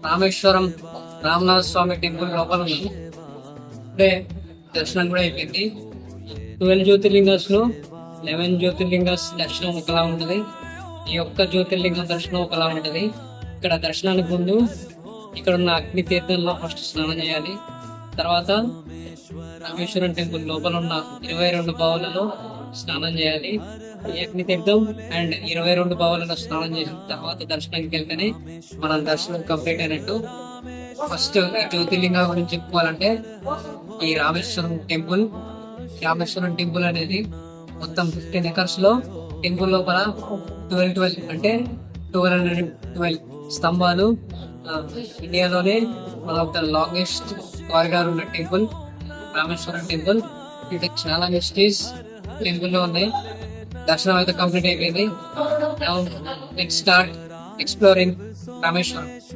రామేశ్వరం రామనాథ స్వామి temple లోపల ఉన్నాం. ఇప్పుడే దర్శనం కూడా అయిపోయింది. 12 జ్యోతిర్లింగాస్ లో 11 జ్యోతిర్లింగాస్ దర్శనం ఒకలా ఉంటది. ఈ ఒక్క జ్యోతిర్లింగం దర్శనం ఒకలా ఉంటది. ఇక్కడ దర్శనానికి ముందు ఇక్కడ ఉన్న అగ్ని తీర్థంలో ఫస్ట్ స్నానం చేయాలి. తర్వాత రామేశ్వరం టెంపుల్ లోపల ఉన్న 22 బావులలో స్నానం చేయాలి. ఈ అగ్ని తీర్థం అండ్ 22 బావులలో స్నానం చేసిన తర్వాత దర్శనానికి వెళ్తేనే మనం దర్శనం కంప్లీట్ అయినట్టు. ఫస్ట్ ఈ జ్యోతిర్లింగ గురించి చెప్పుకోవాలంటే ఈ రామేశ్వరం టెంపుల్ అనేది మొత్తం 15 ఎకర్స్ లో టెంపుల్ లోపల 12 అంటే 1212 స్తంభాలు. ఇండియాలోనే one of the longest corridor ఉన్న టెంపుల్ రామేశ్వరం టెంపుల్. ఇది చాలా మిస్టరీస్ టెంపుల్ లో ఉన్నాయి. దర్శనం అయితే కంప్లీట్ అయిపోయింది. Next start exploring Rameswaram.